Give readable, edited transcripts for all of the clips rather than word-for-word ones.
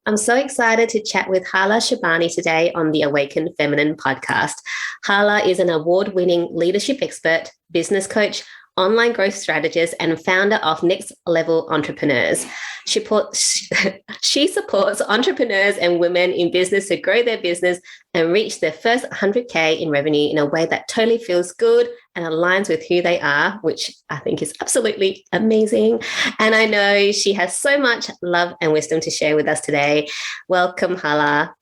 I'm so excited to chat with Hala Chibani today on the Awaken Feminine podcast. Hala is an award-winning leadership expert, business coach, online growth strategist, and founder of Next Level Entrepreneurs. She supports entrepreneurs and women in business to grow their business and reach their first 100K in revenue in a way that totally feels good and aligns with who they are, which I think is absolutely amazing. And I know she has so much love and wisdom to share with us today. Welcome, Hala.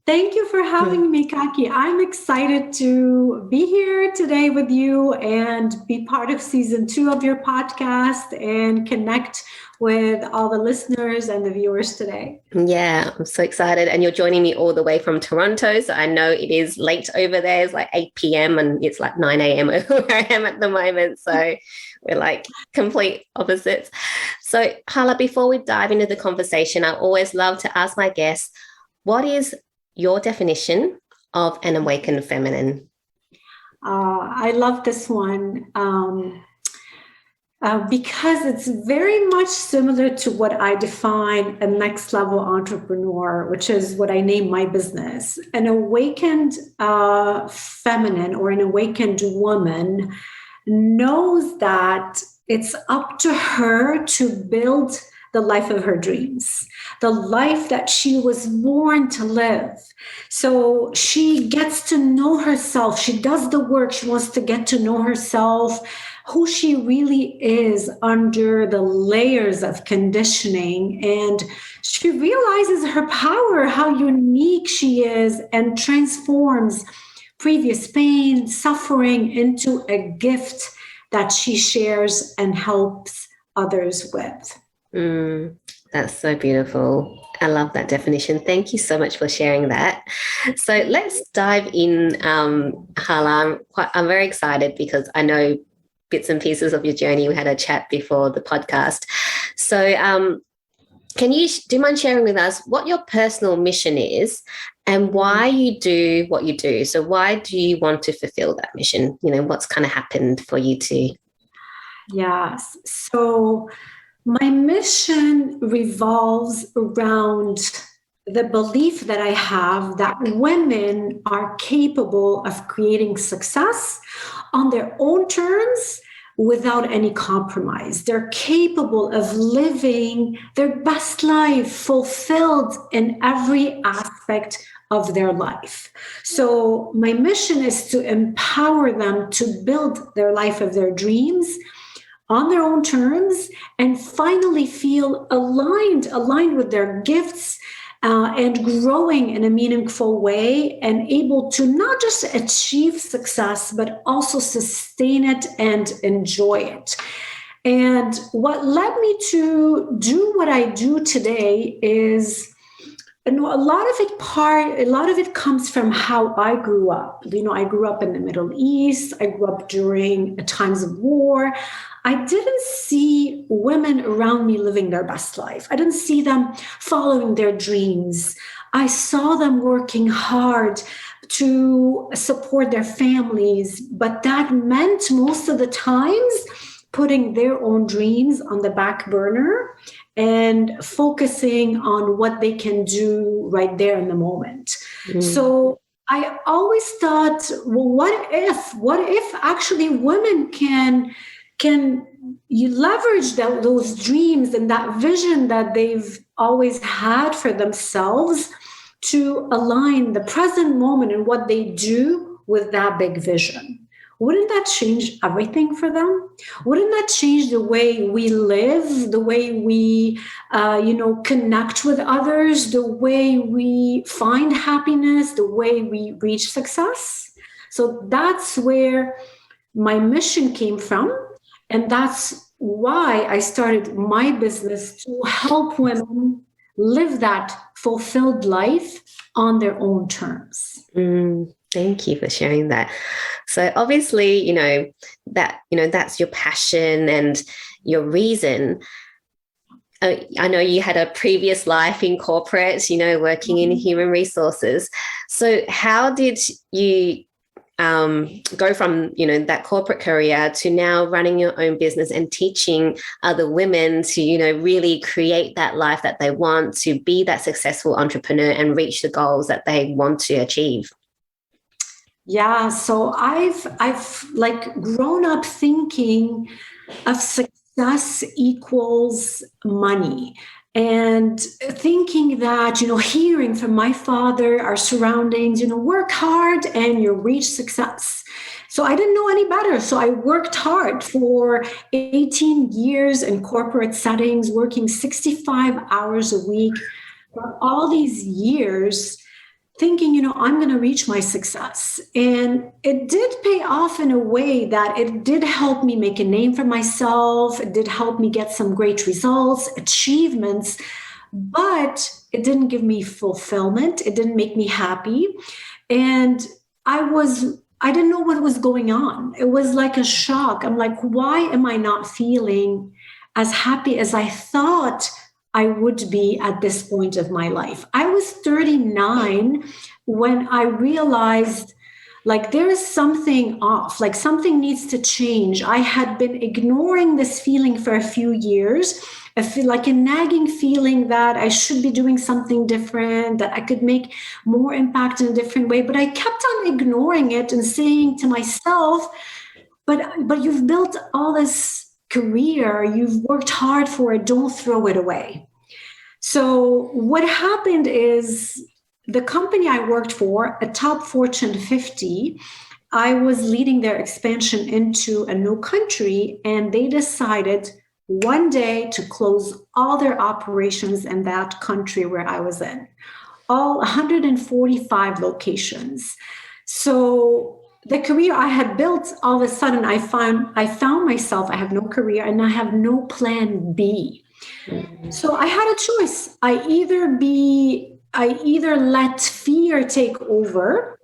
Thank you for having me, Kaki. I'm excited to be here today with you and be part of season 2 of your podcast and connect with all the listeners and the viewers today. Yeah, I'm so excited. And you're joining me all the way from Toronto. So I know it is late over there. It's like 8 p.m. and it's like 9 a.m. where I am at the moment. So we're like complete opposites. So Hala, before we dive into the conversation, I always love to ask my guests, what is your definition of an awakened feminine? I love this one because it's very much similar to what I define a next level entrepreneur, which is what I name my business. An awakened feminine or an awakened woman knows that it's up to her to build the life of her dreams, the life that she was born to live. So she gets to know herself. She does the work. She wants to get to know herself, who she really is under the layers of conditioning. And she realizes her power, how unique she is, and transforms previous pain, suffering into a gift that she shares and helps others with. That's so beautiful. I love that definition. Thank you so much for sharing that. So let's dive in, Hala. I'm very excited because I know bits and pieces of your journey. We had a chat before the podcast. So do you mind sharing with us what your personal mission is and why you do what you do? So why do you want to fulfill that mission? You know, what's kind of happened for you to? Yes. So my mission revolves around the belief that I have that women are capable of creating success on their own terms without any compromise. They're capable of living their best life fulfilled in every aspect of their life. So my mission is to empower them to build their life of their dreams on their own terms and finally feel aligned with their gifts and growing in a meaningful way and able to not just achieve success, but also sustain it and enjoy it. And what led me to do what I do today is, a lot of it comes from how I grew up. I grew up in the Middle East. I grew up during times of war. I didn't see women around me living their best life. I didn't see them following their dreams. I saw them working hard to support their families, but that meant most of the times putting their own dreams on the back burner and focusing on what they can do right there in the moment. So I always thought, well, what if actually women can you leverage those dreams and that vision that they've always had for themselves to align the present moment and what they do with that big vision? Wouldn't that change everything for them? Wouldn't that change the way we live, the way we, connect with others, the way we find happiness, the way we reach success? So that's where my mission came from. And that's why I started my business, to help women live that fulfilled life on their own terms. Thank you for sharing that. So obviously, that's your passion and your reason. I know you had a previous life in corporate, working in human resources. So how did you go from, that corporate career to now running your own business and teaching other women to, really create that life that they want, to be that successful entrepreneur and reach the goals that they want to achieve? Yeah, so I've like grown up thinking of success equals money, and thinking that, hearing from my father, our surroundings, work hard and you'll reach success. So I didn't know any better. So I worked hard for 18 years in corporate settings, working 65 hours a week for all these years, thinking, I'm going to reach my success. And it did pay off in a way that it did help me make a name for myself. It did help me get some great results, achievements, but it didn't give me fulfillment. It didn't make me happy. And I didn't know what was going on. It was like a shock. I'm like, why am I not feeling as happy as I thought I would be at this point of my life? I was 39 when I realized, like, there is something off, like something needs to change. I had been ignoring this feeling for a few years. I feel like a nagging feeling that I should be doing something different, that I could make more impact in a different way. But I kept on ignoring it and saying to myself, but you've built all this career, you've worked hard for it, don't throw it away. So what happened is, the company I worked for, a top Fortune 50, I was leading their expansion into a new country, and they decided one day to close all their operations in that country where I was in, all 145 locations. So the career I had built, all of a sudden I found myself, I have no career and I have no plan B. So I had a choice. I either let fear take over,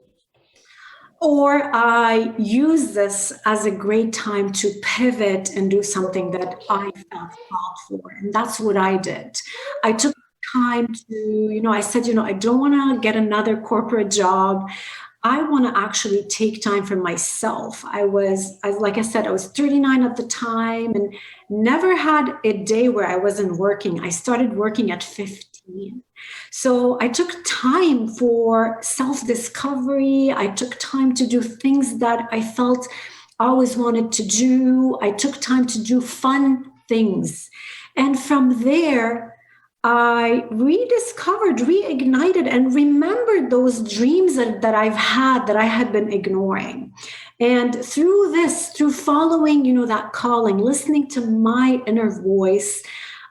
or I use this as a great time to pivot and do something that I felt called for. And that's what I did. I took time to, I said, I don't want to get another corporate job. I want to actually take time for myself. Like I said, I was 39 at the time and never had a day where I wasn't working. I started working at 15. So I took time for self-discovery. I took time to do things that I felt I always wanted to do. I took time to do fun things. And from there, I rediscovered, reignited, and remembered those dreams that I had been ignoring. And through following, that calling, listening to my inner voice,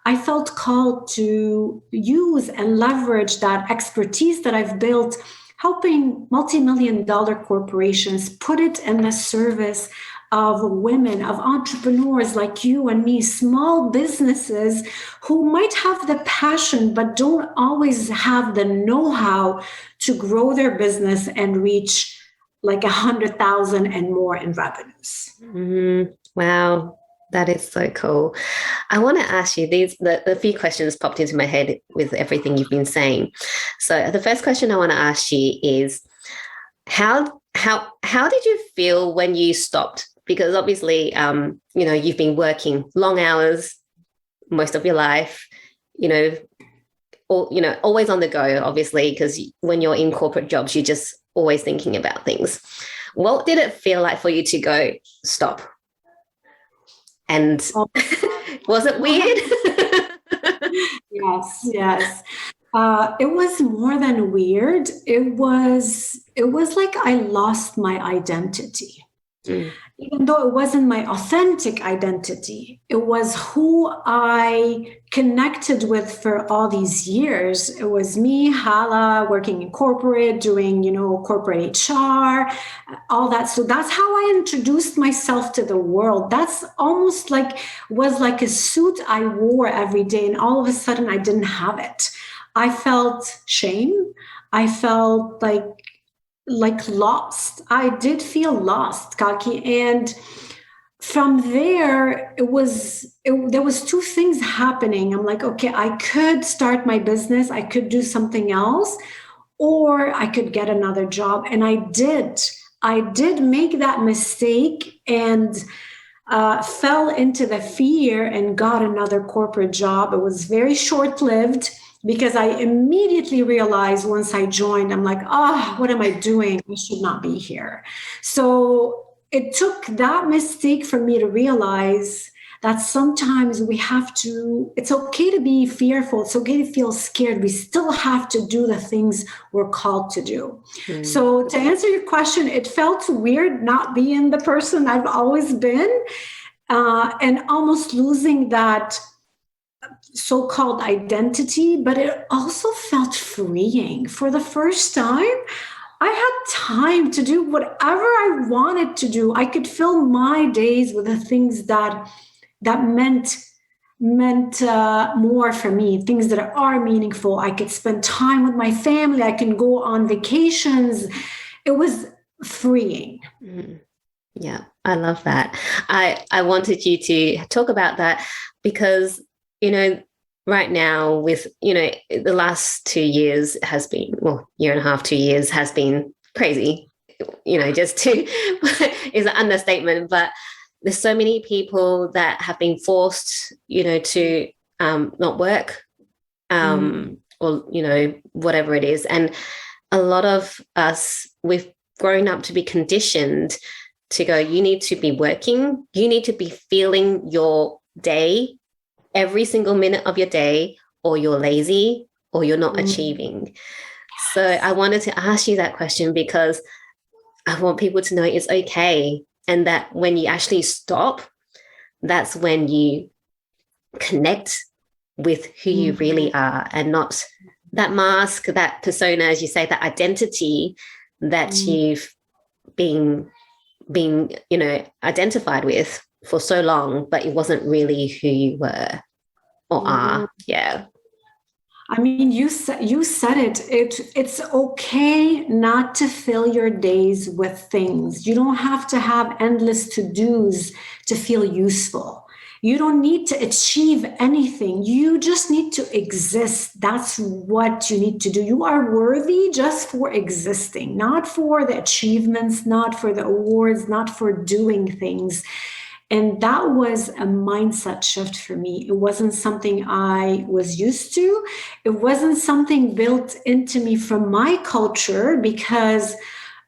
I felt called to use and leverage that expertise that I've built, helping multi-million-dollar corporations, put it in the service of women, of entrepreneurs like you and me, small businesses who might have the passion but don't always have the know-how to grow their business and reach like 100,000 and more in revenues. Mm-hmm. Wow, that is so cool. I want to ask you the few questions popped into my head with everything you've been saying. So the first question I want to ask you is, how did you feel when you stopped? Because obviously, you've been working long hours most of your life, always on the go, obviously, because when you're in corporate jobs, you're just always thinking about things. What did it feel like for you to go stop? And was it weird? Yes. It was more than weird. It was like I lost my identity. Even though it wasn't my authentic identity, it was who I connected with for all these years. It was me, Hala, working in corporate, doing, corporate HR, all that. So that's how I introduced myself to the world. That's almost was like a suit I wore every day. And all of a sudden I didn't have it. I felt shame. I felt like lost. I did feel lost, Kaki. And from there, there was two things happening. I'm like, okay, I could start my business. I could do something else, or I could get another job. And I did. I did make that mistake and fell into the fear and got another corporate job. It was very short-lived because I immediately realized once I joined, I'm like, what am I doing? I should not be here. So it took that mistake for me to realize that sometimes we have to, it's okay to be fearful. It's okay to feel scared. We still have to do the things we're called to do. So to answer your question, it felt weird not being the person I've always been and almost losing that so-called identity, but it also felt freeing. For the first time, I had time to do whatever I wanted to do. I could fill my days with the things that meant more for me, things that are meaningful. I could spend time with my family. I can go on vacations. It was freeing. Yeah, I love that. I wanted you to talk about that because, right now with, the last 2 years has been, year and a half, 2 years has been crazy, just to is an understatement, but there's so many people that have been forced, to not work or, whatever it is. And a lot of us, we've grown up to be conditioned to go, you need to be working, you need to be feeling your day, every single minute of your day, or you're lazy or you're not achieving. So I wanted to ask you that question because I want people to know it's okay. And that when you actually stop, that's when you connect with who you really are and not that mask, that persona, as you say, that identity that you've been identified with for so long, but it wasn't really who you were or are. Yeah. I mean, you said it. It's okay not to fill your days with things. You don't have to have endless to-dos to feel useful. You don't need to achieve anything. You just need to exist. That's what you need to do. You are worthy just for existing, not for the achievements, not for the awards, not for doing things. And that was a mindset shift for me. It wasn't something I was used to. It wasn't something built into me from my culture, because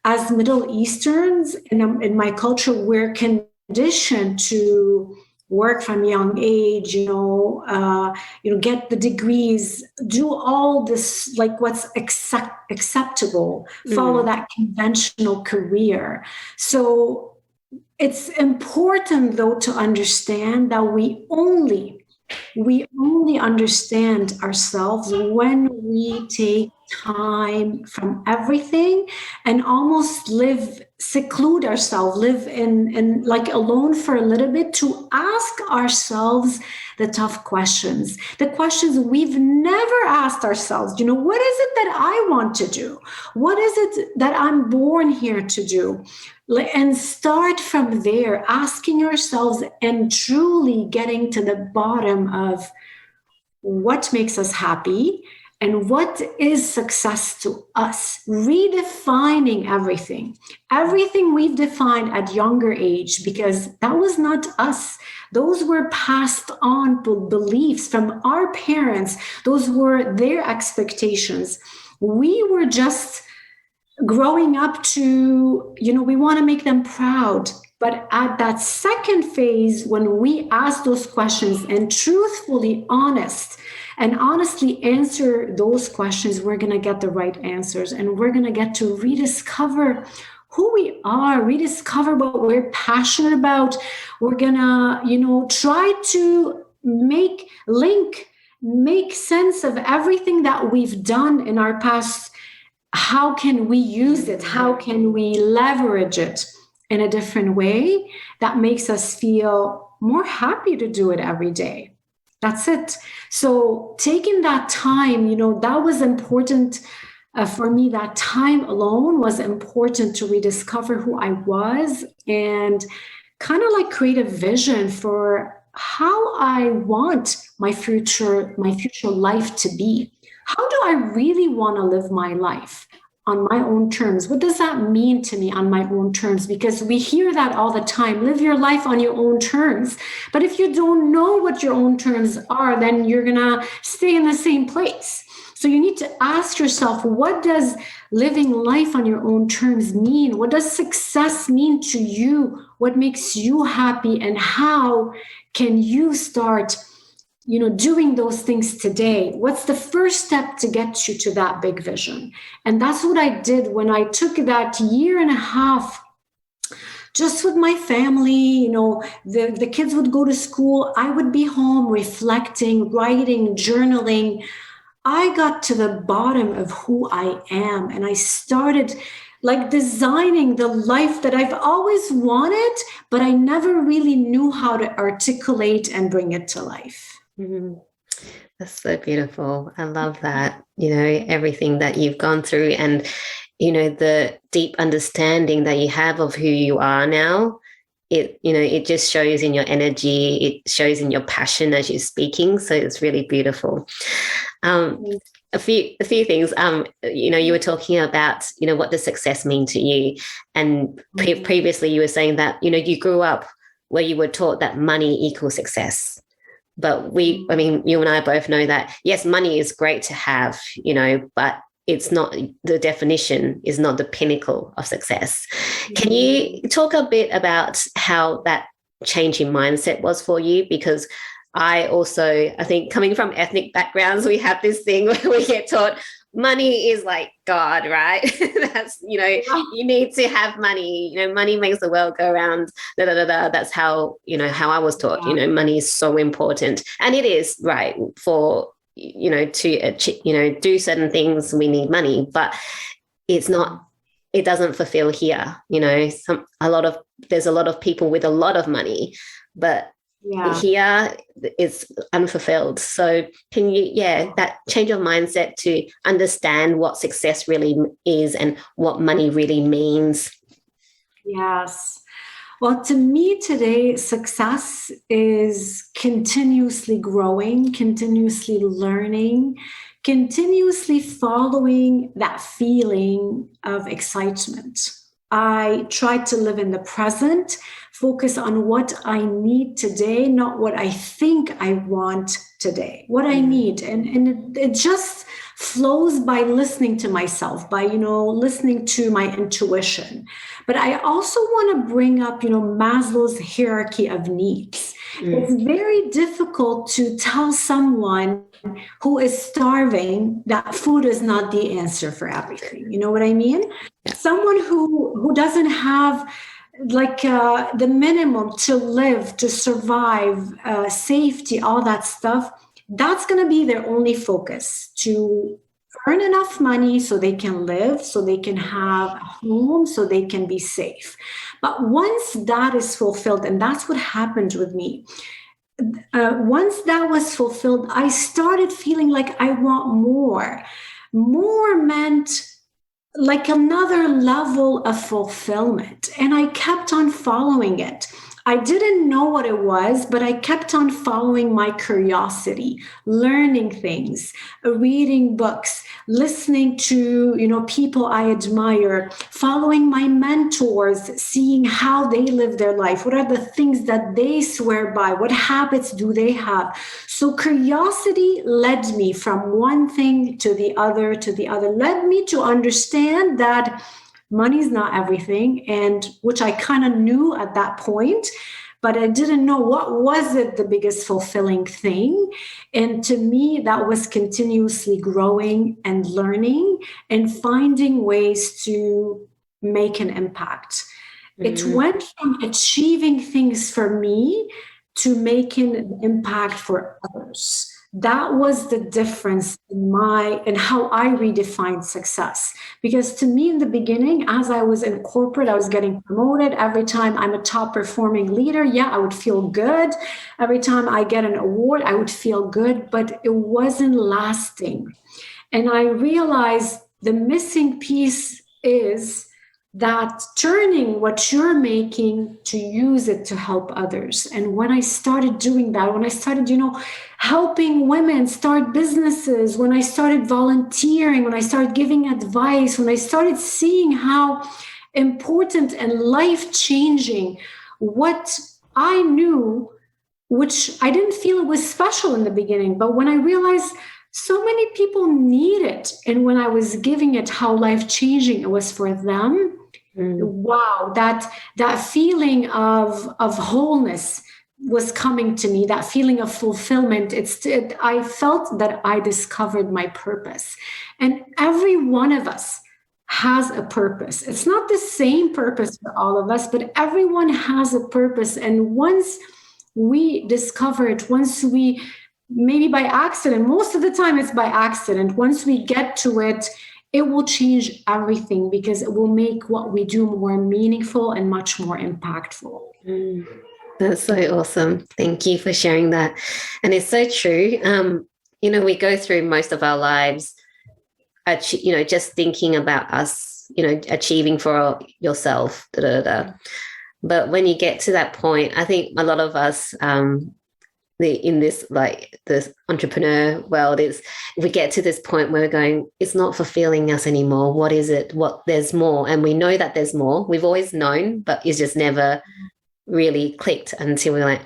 as Middle Easterns in my culture, we're conditioned to work from a young age, get the degrees, do all this, like what's acceptable, follow that conventional career. So it's important, though, to understand that we only understand ourselves when we take time from everything and almost seclude ourselves, live in like alone for a little bit, to ask ourselves the tough questions, the questions we've never asked ourselves. What is it that I want to do? What is it that I'm born here to do? And start from there, asking yourselves and truly getting to the bottom of what makes us happy and what is success to us, redefining everything we've defined at younger age, because that was not us. Those were passed on beliefs from our parents. Those were their expectations. We were just growing up to, we want to make them proud. But at that second phase, when we ask those questions and truthfully honestly answer those questions, we're going to get the right answers, and we're going to get to rediscover who we are, rediscover what we're passionate about. We're going to, try to make sense of everything that we've done in our past. How can we use it? How can we leverage it in a different way that makes us feel more happy to do it every day? That's it. So taking that time, that was important for me. That time alone was important to rediscover who I was and kind of like create a vision for how I want my future life to be. How do I really want to live my life? on my own terms. What does that mean to me, on my own terms? Because we hear that all the time, live your life on your own terms. But if you don't know what your own terms are, then you're going to stay in the same place. So you need to ask yourself, what does living life on your own terms mean? What does success mean to you? What makes you happy? And how can you start, doing those things today? What's the first step to get you to that big vision? And that's what I did when I took that year and a half just with my family. The kids would go to school. I would be home reflecting, writing, journaling. I got to the bottom of who I am, and I started designing the life that I've always wanted, but I never really knew how to articulate and bring it to life. Mm-hmm. That's so beautiful. I love that, everything that you've gone through, and, the deep understanding that you have of who you are now. It just shows in your energy. It shows in your passion as you're speaking. So it's really beautiful. A few things. You were talking about, what does success mean to you? And previously you were saying that, you grew up where you were taught that money equals success. But you and I both know that, yes, money is great to have, but it's not, the definition is not the pinnacle of success. Can you talk a bit about how that change in mindset was for you? Because I think coming from ethnic backgrounds, we have this thing where we get taught money is like God, right? That's, you need to have money, money makes the world go around, da, da, da, da. That's how I was taught, money is so important. And it is, right, for, to do certain things, we need money, but it's not, it doesn't fulfill here. There's a lot of people with a lot of money, but here it's unfulfilled. So can you, that change of mindset to understand what success really is and what money really means? Yes. Well, to me today, success is continuously growing, continuously learning, continuously following that feeling of excitement. I try to live in the present, focus on what I need today, not what I think I want today, what I need. And it just flows by listening to myself, by, listening to my intuition. But I also want to bring up, Maslow's hierarchy of needs. It's very difficult to tell someone who is starving that food is not the answer for everything. You know what I mean? Yeah. Someone who doesn't have the minimum to live, to survive, safety, all that stuff, that's going to be their only focus, to earn enough money so they can live, so they can have a home, so they can be safe. But once that is fulfilled, and that's what happened with me, once that was fulfilled, I started feeling like I want more. More meant like another level of fulfillment. And I kept on following it. I didn't know what it was, but I kept on following my curiosity, learning things, reading books, listening to, people I admire, following my mentors, seeing how they live their life. What are the things that they swear by? What habits do they have? So curiosity led me from one thing to the other, led me to understand that money is not everything, and which I kind of knew at that point, but I didn't know what was it the biggest fulfilling thing. And to me, that was continuously growing and learning and finding ways to make an impact. It went from achieving things for me to making an impact for others. That was the difference in how I redefined success. Because to me in the beginning, as I was in corporate, I was getting promoted. Every time I'm a top performing leader, I would feel good. Every time I get an award, I would feel good, but it wasn't lasting. And I realized the missing piece is that turning what you're making to use it to help others. And when I started doing that, when I started, helping women start businesses, when I started volunteering, when I started giving advice, when I started seeing how important and life-changing what I knew, which I didn't feel it was special in the beginning, but when I realized so many people need it, and when I was giving it, how life-changing it was for them, wow, that feeling of wholeness was coming to me, that feeling of fulfillment. I felt that I discovered my purpose. And every one of us has a purpose. It's not the same purpose for all of us, but everyone has a purpose. And once we discover it, once we, maybe by accident, most of the time it's by accident, once we get to it, it will change everything, because it will make what we do more meaningful and much more impactful. That's so awesome. Thank you for sharing that. And it's so true. We go through most of our lives, just thinking about us, achieving for yourself, da, da, da. But when you get to that point, I think a lot of us, in this entrepreneur world, is we get to this point where we're going, it's not fulfilling us anymore. What is it? There's more. And we know that there's more. We've always known, but it's just never really clicked until we're like,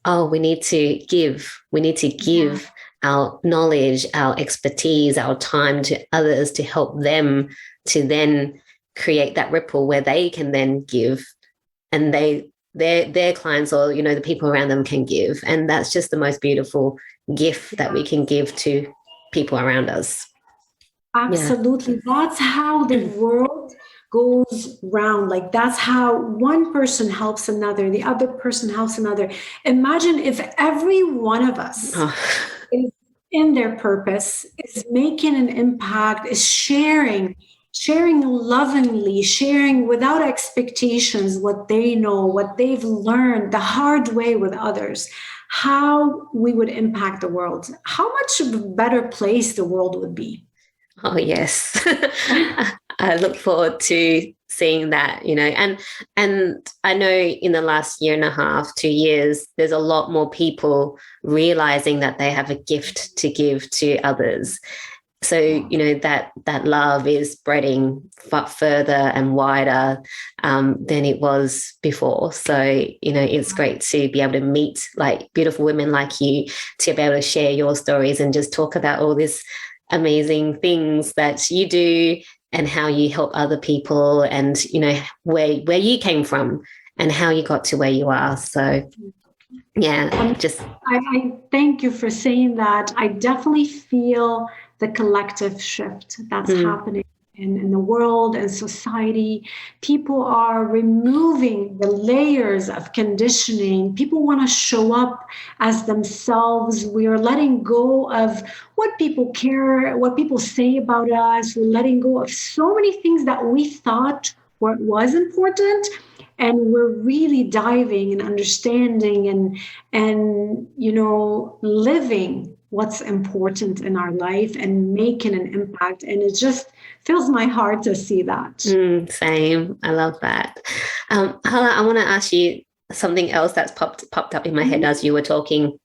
oh, we need to give. We need to give our knowledge, our expertise, our time to others to help them to then create that ripple where they can then give, and their clients, or the people around them, can give. And that's just the most beautiful gift that we can give to people around us. Absolutely. That's how the world goes round. Like, that's how one person helps another, the other person helps another. Imagine if every one of us is in their purpose, is making an impact, is sharing lovingly, sharing without expectations what they know, what they've learned the hard way with others, how we would impact the world, how much of a better place the world would be. Oh, yes. I look forward to seeing that, and I know in the last 1.5 2 years, there's a lot more people realizing that they have a gift to give to others. So, that love is spreading further and wider than it was before. So, it's great to be able to meet beautiful women like you, to be able to share your stories and just talk about all this amazing things that you do and how you help other people, and where you came from and how you got to where you are. So I thank you for saying that. I definitely feel the collective shift that's happening in the world and society. People are removing the layers of conditioning. People want to show up as themselves. We are letting go of what people care, what people say about us. We're letting go of so many things that we thought was important. And we're really diving and understanding and living what's important in our life and making an impact. And it just fills my heart to see that. Same. I love that. Hala, I want to ask you something else that's popped up in my head as you were talking.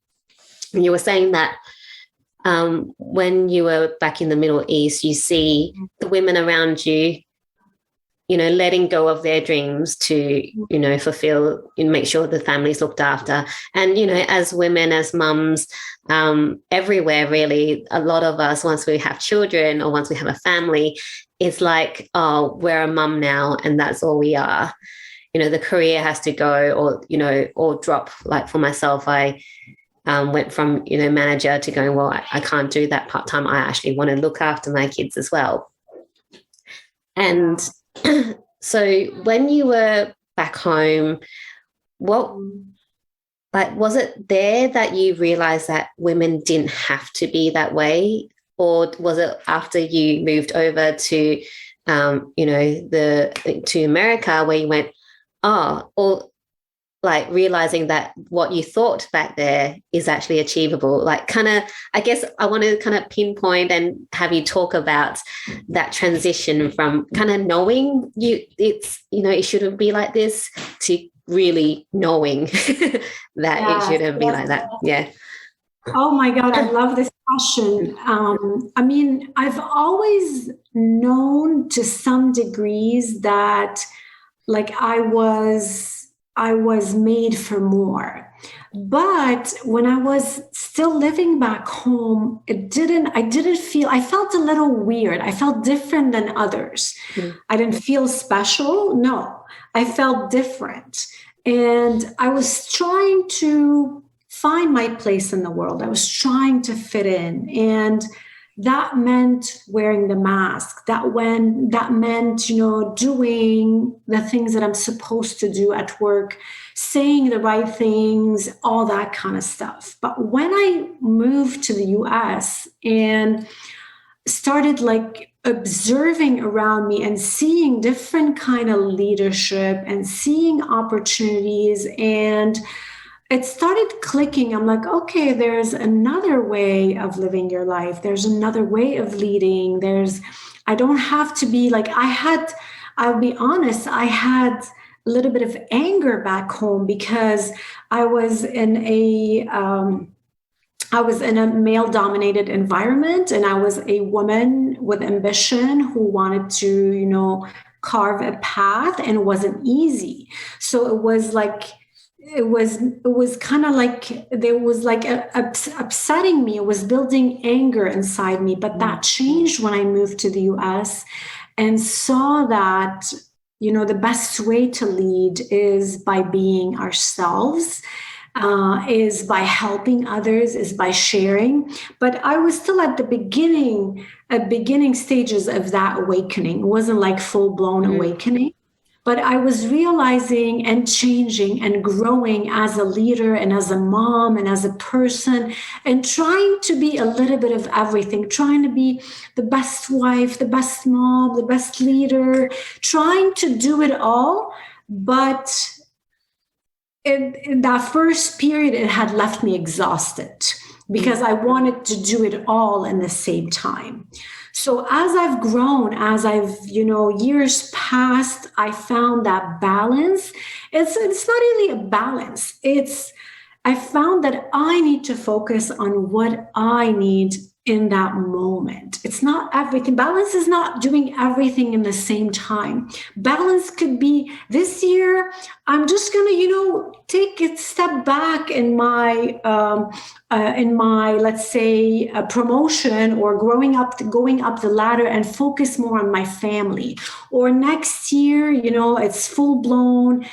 And you were saying that when you were back in the Middle East, you see the women around you, letting go of their dreams to, fulfill and make sure the family's looked after. And, as women, as mums, everywhere, really, a lot of us, once we have children or once we have a family, it's like, oh, we're a mum now and that's all we are. The career has to go or drop. Like for myself, I went from, manager to going, well, I can't do that part-time. I actually want to look after my kids as well. And so when you were back home, was it there that you realized that women didn't have to be that way? Or was it after you moved over to, to America where you went, or like realizing that what you thought back there is actually achievable. Like kind of, I guess I want to kind of pinpoint and have you talk about that transition from kind of knowing it's, it shouldn't be like this to really knowing that it shouldn't be like that. Yeah. Oh my God, I love this question. I mean, I've always known to some degrees that like I was made for more. But when I was still living back home, I felt a little weird. I felt different than others. I didn't feel special. No, I felt different. And I was trying to find my place in the world. I was trying to fit in. And that meant wearing the mask. That meant, doing the things that I'm supposed to do at work, saying the right things, all that kind of stuff. But when I moved to the US and started like observing around me and seeing different kind of leadership and seeing opportunities, and it started clicking. I'm like, okay, there's another way of living your life. There's another way of leading. I don't have to be like, I'll be honest, I had a little bit of anger back home because I was in a male dominated environment, and I was a woman with ambition who wanted to, carve a path, and it wasn't easy. So it was kind of like there was like upsetting me. It was building anger inside me. But that changed when I moved to the US and saw that, the best way to lead is by being ourselves, is by helping others, is by sharing. But I was still at the beginning stages of that awakening. It wasn't like full-blown awakening. But I was realizing and changing and growing as a leader and as a mom and as a person, and trying to be a little bit of everything, trying to be the best wife, the best mom, the best leader, trying to do it all. But in that first period, it had left me exhausted because I wanted to do it all in the same time. So as I've grown, as I've, years passed, I found that balance. It's not really a balance. I found that I need to focus on what I need in that moment. It's not everything. Balance is not doing everything in the same time. Balance could be this year, I'm just going to, take a step back in my, let's say, promotion or going up the ladder and focus more on my family. Or next year, it's full blown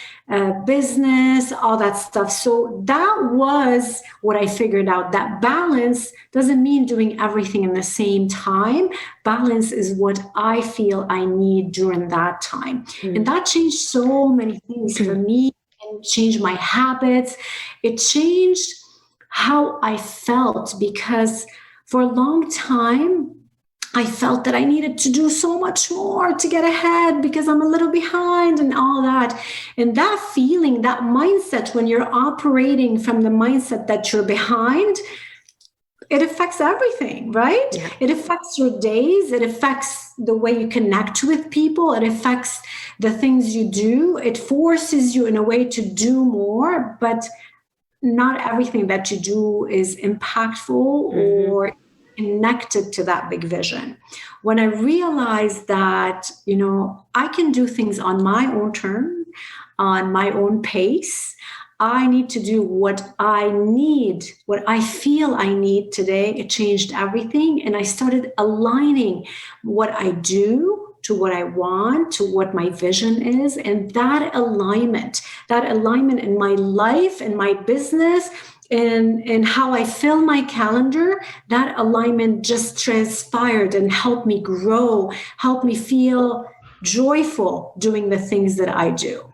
business, all that stuff. So that was what I figured out. That balance doesn't mean doing everything in the same time. Balance is what I feel I need during that time. And that changed so many things for me, and changed my habits. It changed how I felt, because for a long time, I felt that I needed to do so much more to get ahead because I'm a little behind and all that. And that feeling, that mindset, when you're operating from the mindset that you're behind, it affects everything, right? Yeah. It affects your days. It affects the way you connect with people. It affects the things you do. It forces you in a way to do more, but not everything that you do is impactful or connected to that big vision. When I realized that, I can do things on my own terms, on my own pace, I need to do what I need, what I feel I need today. It changed everything. And I started aligning what I do to what I want, to what my vision is. And that alignment in my life and my business and how I fill my calendar, that alignment just transpired and helped me grow, helped me feel joyful doing the things that I do.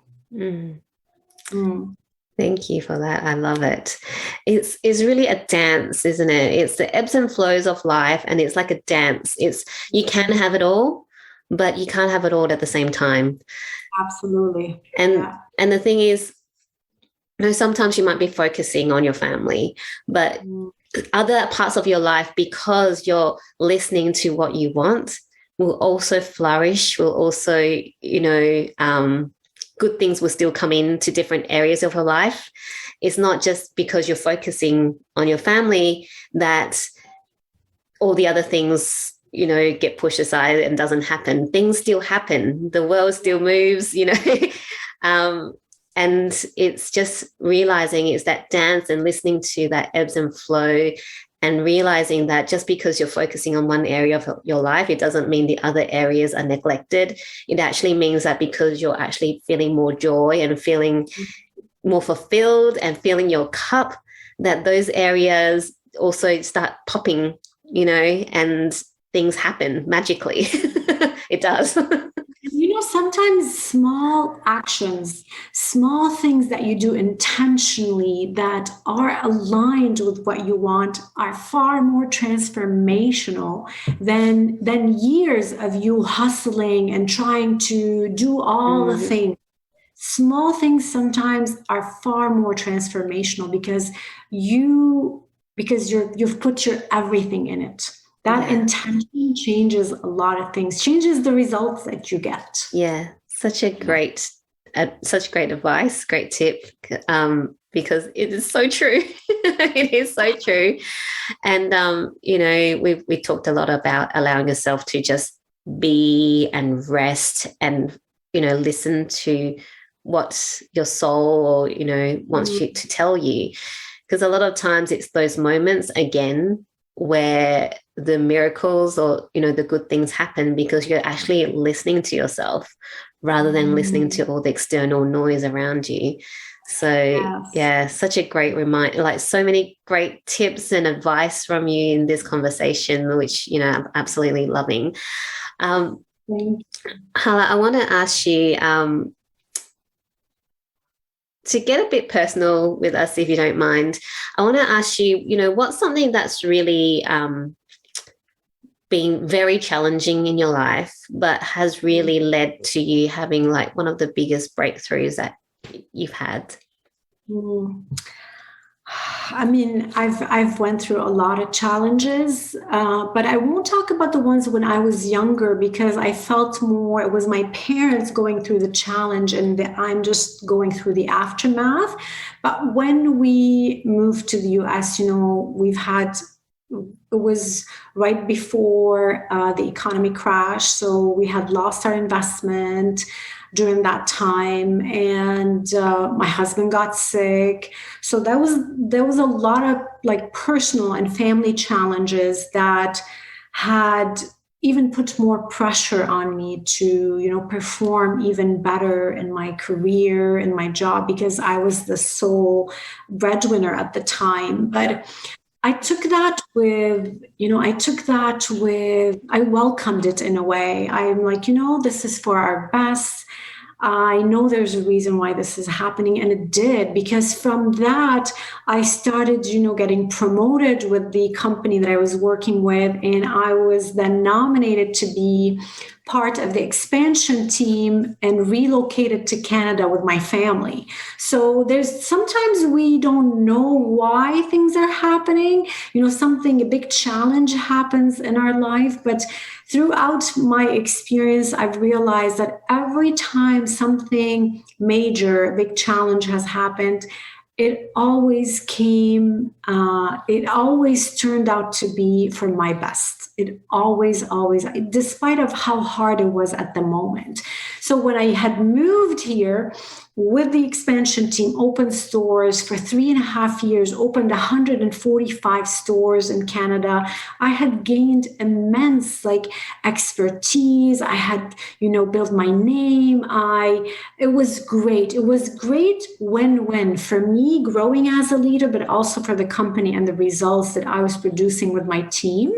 Thank you for that. I love it. It's really a dance, isn't it? It's the ebbs and flows of life, and it's like a dance. You can have it all, but you can't have it all at the same time. Absolutely. And the thing is, sometimes you might be focusing on your family, but other parts of your life, because you're listening to what you want, will also flourish, will also, good things will still come into different areas of your life. It's not just because you're focusing on your family that all the other things, get pushed aside and doesn't happen. Things still happen. The world still moves, and it's just realizing it's that dance and listening to that ebbs and flow, and realizing that just because you're focusing on one area of your life, it doesn't mean the other areas are neglected. It actually means that because you're actually feeling more joy and feeling more fulfilled and filling your cup, that those areas also start popping, and things happen magically. It does. Sometimes small actions, small things that you do intentionally that are aligned with what you want are far more transformational than years of you hustling and trying to do all the things. Small things sometimes are far more transformational because you've put your everything in it. That intention changes a lot of things, changes the results that you get. Yeah, such great advice, great tip, because it is so true. It is so true. And, we talked a lot about allowing yourself to just be and rest and, listen to what your soul or, wants you to tell you. Because a lot of times it's those moments, again, where the miracles or the good things happen because you're actually listening to yourself rather than listening to all the external noise around you. So such a great reminder, like so many great tips and advice from you in this conversation, which I'm absolutely loving. Hala, I want to ask you to get a bit personal with us, if you don't mind. I want to ask you, what's something that's really been very challenging in your life, but has really led to you having like one of the biggest breakthroughs that you've had? I mean, I've went through a lot of challenges, but I won't talk about the ones when I was younger because I felt more it was my parents going through the challenge and I'm just going through the aftermath. But when we moved to the US, it was right before the economy crashed. So we had lost our investment during that time, and my husband got sick. So there was a lot of like personal and family challenges that had even put more pressure on me to perform even better in my career, in my job, because I was the sole breadwinner at the time. But I took that I welcomed it in a way. I'm like, this is for our best. I know there's a reason why this is happening. And it did, because from that, I started, getting promoted with the company that I was working with. And I was then nominated to be part of the expansion team and relocated to Canada with my family. So sometimes we don't know why things are happening. A big challenge happens in our life, but throughout my experience, I've realized that every time something major, a big challenge has happened, it always turned out to be for my best. It always, despite of how hard it was at the moment. So when I had moved here with the expansion team, opened stores for 3.5 years, opened 145 stores in Canada, I had gained immense expertise. I had, built my name. It was great. It was great win-win for me growing as a leader, but also for the company and the results that I was producing with my team.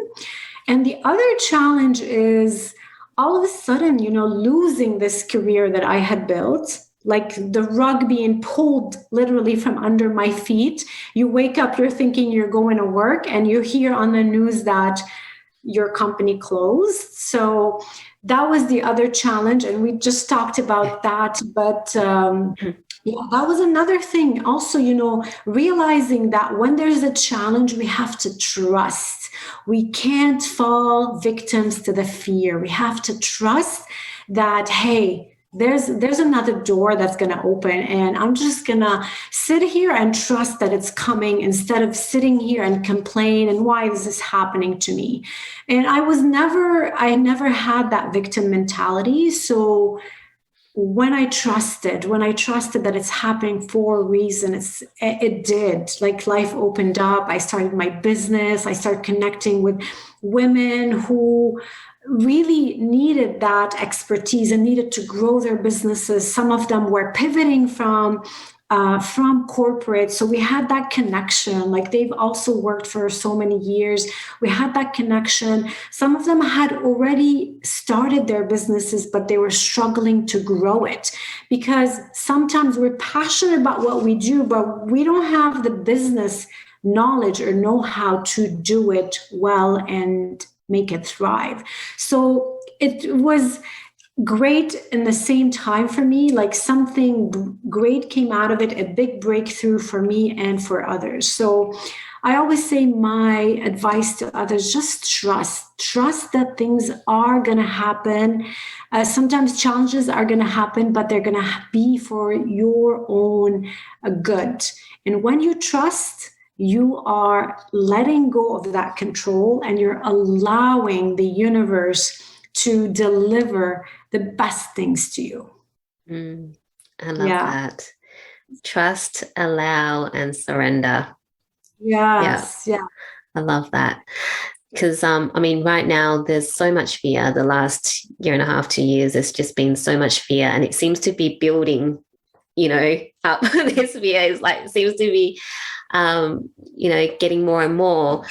And the other challenge is all of a sudden, losing this career that I had built, like the rug being pulled literally from under my feet. You wake up, you're thinking you're going to work, and you hear on the news that your company closed. So that was the other challenge. And we just talked about that. But Yeah, that was another thing. Also, realizing that when there's a challenge, we have to trust. We can't fall victims to the fear. We have to trust that, hey, there's another door that's going to open, and I'm just going to sit here and trust that it's coming instead of sitting here and complain and why is this happening to me. And I never had that victim mentality. So when I trusted that it's happening for a reason, it did. Like, life opened up. I started my business. I started connecting with women who really needed that expertise and needed to grow their businesses. Some of them were pivoting from corporate. So we had that connection. Like, they've also worked for so many years. We had that connection. Some of them had already started their businesses, but they were struggling to grow it, because sometimes we're passionate about what we do, but we don't have the business knowledge or know how to do it well and make it thrive. So it was great in the same time for me. Like, something great came out of it, a big breakthrough for me and for others. So I always say, my advice to others, just trust that things are going to happen. Sometimes challenges are going to happen, but they're going to be for your own good. And when you trust, you are letting go of that control, and you're allowing the universe to deliver the best things to you. I love that. Trust, allow, and surrender. Yes. Yeah. I love that. Because, right now there's so much fear. The last year and a half, 2 years, there's just been so much fear, and it seems to be building, up. This fear is seems to be, getting more and more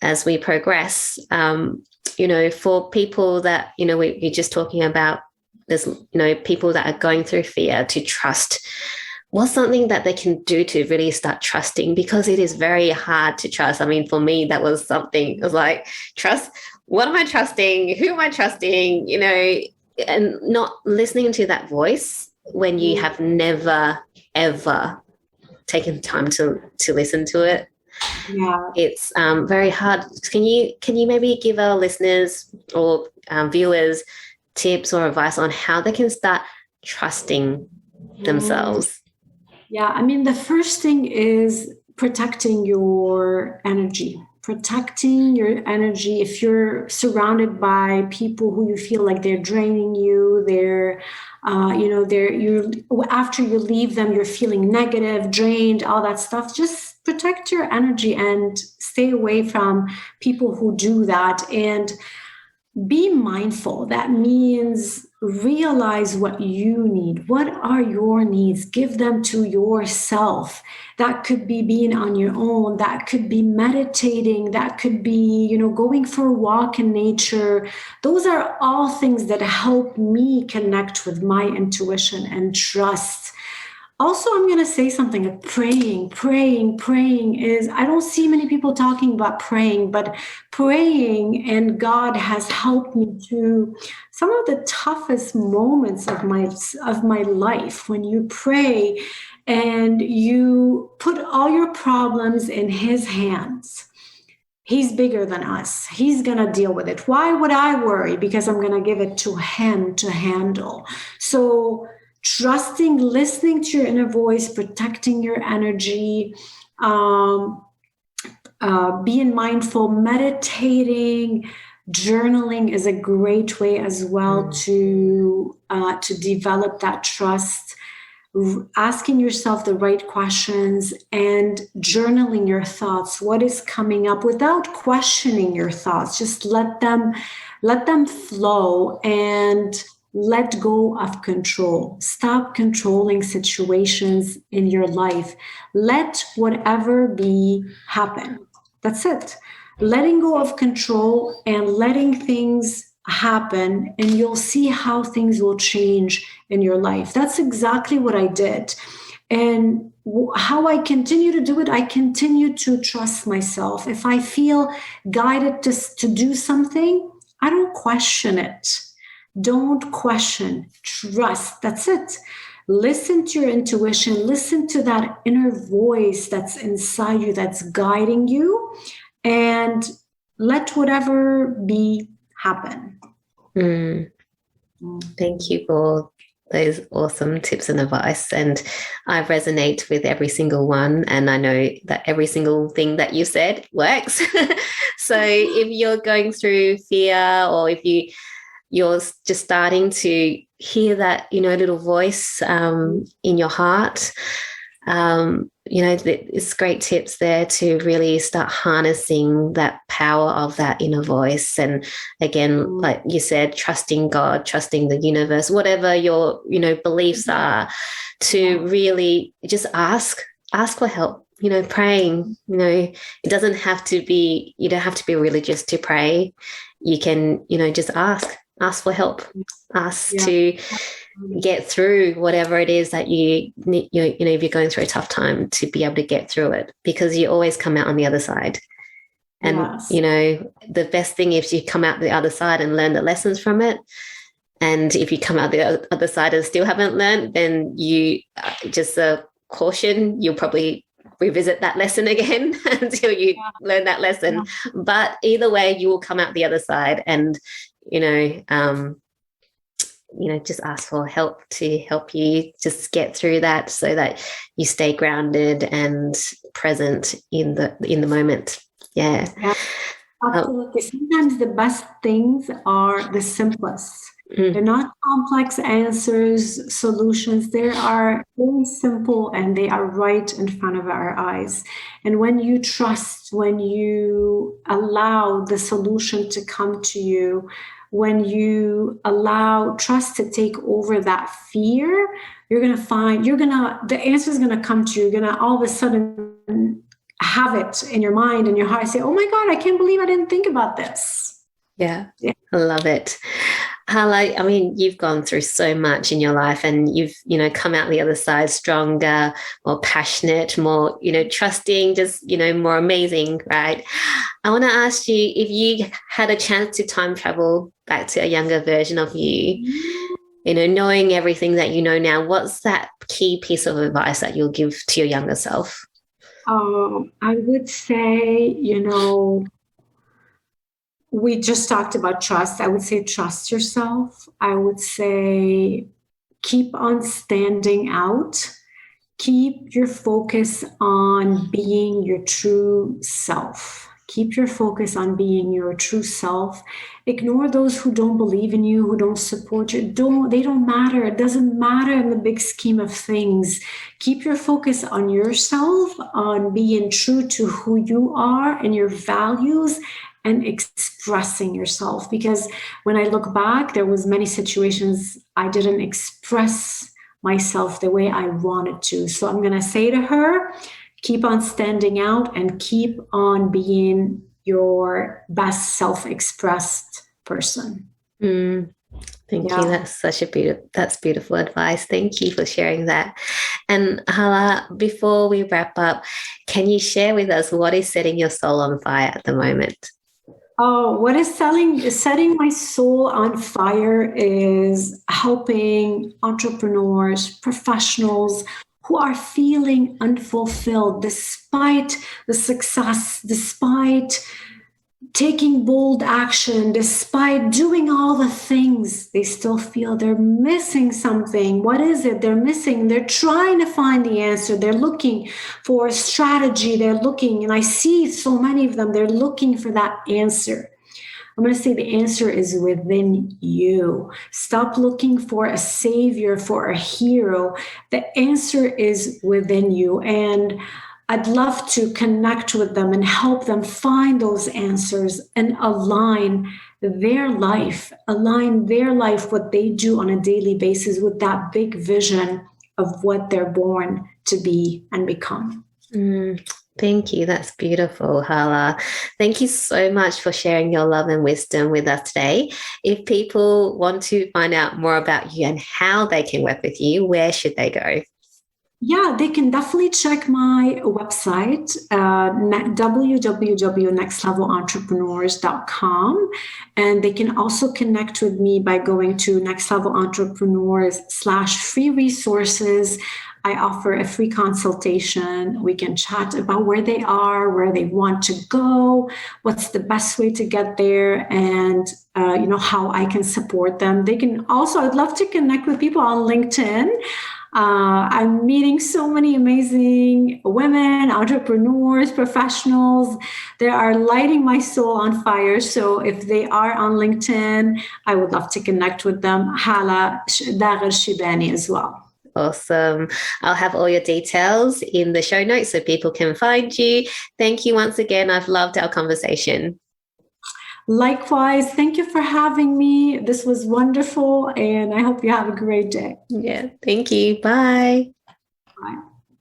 as we progress. For people that, we're just talking about, there's, people that are going through fear, to trust. What's something that they can do to really start trusting? Because it is very hard to trust. For me, that was something. It was like, trust. What am I trusting? Who am I trusting? And not listening to that voice when you have never, ever taken time to listen to it. Yeah. It's very hard. Can you maybe give our listeners or viewers tips or advice on how they can start trusting themselves? Yeah, the first thing is protecting your energy. Protecting your energy. If you're surrounded by people who you feel like they're draining you, after you leave them, you're feeling negative, drained, all that stuff. Just protect your energy and stay away from people who do that. And be mindful. That means realize what you need. What are your needs? Give them to yourself. That could be being on your own. That could be meditating. That could be, going for a walk in nature. Those are all things that help me connect with my intuition and trust. Also, I'm going to say something like praying is, I don't see many people talking about praying, but praying and God has helped me through some of the toughest moments of my life. When you pray and you put all your problems in His hands, He's bigger than us. He's going to deal with it. Why would I worry? Because I'm going to give it to Him to handle. So trusting, listening to your inner voice, protecting your energy, being mindful, meditating, journaling is a great way as well to develop that trust. Asking yourself the right questions and journaling your thoughts. What is coming up without questioning your thoughts? Just let them flow and let go of control. Stop controlling situations in your life. Let whatever be happen. That's it. Letting go of control and letting things happen, and you'll see how things will change in your life. That's exactly what I did. And how I continue to do it, I continue to trust myself. If I feel guided to do something, I don't question it. Don't question, trust. That's it. Listen to your intuition, listen to that inner voice that's inside you, that's guiding you, and let whatever be happen. Thank you for those awesome tips and advice. And I resonate with every single one. And I know that every single thing that you said works. So if you're going through fear, or if you're just starting to hear that, little voice in your heart, it's great tips there to really start harnessing that power of that inner voice. And again, like you said, trusting God, trusting the universe, whatever your, beliefs are, to really just ask for help, praying, it doesn't have to be, you don't have to be religious to pray. You can, just ask for help, to get through whatever it is that if you're going through a tough time, to be able to get through it, because you always come out on the other side. And, the best thing is you come out the other side and learn the lessons from it. And if you come out the other side and still haven't learned, then you just caution, you'll probably revisit that lesson again until you learn that lesson. But either way, you will come out the other side, and, just ask for help to help you just get through that, so that you stay grounded and present in the moment. Yeah. Absolutely. Sometimes the best things are the simplest. They're not complex answers, solutions. They are very simple, and they are right in front of our eyes. And when you trust, when you allow the solution to come to you, when you allow trust to take over that fear, you're going to find, the answer is going to come to you. You're going to all of a sudden have it in your mind and your heart, say, oh my God, I can't believe I didn't think about this. Yeah. I love it. Hala, I mean, you've gone through so much in your life, and you've, come out the other side stronger, more passionate, more, trusting, just, more amazing, right? I want to ask you, if you had a chance to time travel back to a younger version of you, knowing everything that you know now, what's that key piece of advice that you'll give to your younger self? I would say, we just talked about trust. I would say trust yourself. I would say keep on standing out. Keep your focus on being your true self. Keep your focus on being your true self. Ignore those who don't believe in you, who don't support you. They don't matter. It doesn't matter in the big scheme of things. Keep your focus on yourself, on being true to who you are and your values, and expressing yourself. Because when I look back, there was many situations I didn't express myself the way I wanted to. So I'm going to say to her, keep on standing out and keep on being your best self-expressed person. Thank you. That's beautiful advice. Thank you for sharing that. And Hala, before we wrap up, can you share with us what is setting your soul on fire at the moment? Oh, what is setting my soul on fire is helping entrepreneurs, professionals who are feeling unfulfilled despite the success, despite taking bold action, despite doing all the things. They still feel they're missing something. What is it they're missing? They're trying to find the answer. They're looking for a strategy. They're looking, and I see so many of them, they're looking for that answer. I'm going to say the answer is within you. Stop looking for a savior, for a hero. The answer is within you. And I'd love to connect with them and help them find those answers and align their life, what they do on a daily basis, with that big vision of what they're born to be and become. Thank you. That's beautiful, Hala. Thank you so much for sharing your love and wisdom with us today. If people want to find out more about you and how they can work with you, where should they go? Yeah, they can definitely check my website, www.nextlevelentrepreneurs.com. And they can also connect with me by going to Next Level Entrepreneurs/free resources. I offer a free consultation. We can chat about where they are, where they want to go, what's the best way to get there, and how I can support them. They can also, I'd love to connect with people on LinkedIn. I'm meeting so many amazing women, entrepreneurs, professionals. They are lighting my soul on fire. So if they are on LinkedIn, I would love to connect with them. Hala Shibani as well. Awesome. I'll have all your details in the show notes so people can find you. Thank you once again. I've loved our conversation. Likewise, thank you for having me. This was wonderful, and I hope you have a great day. Yeah, thank you. Bye.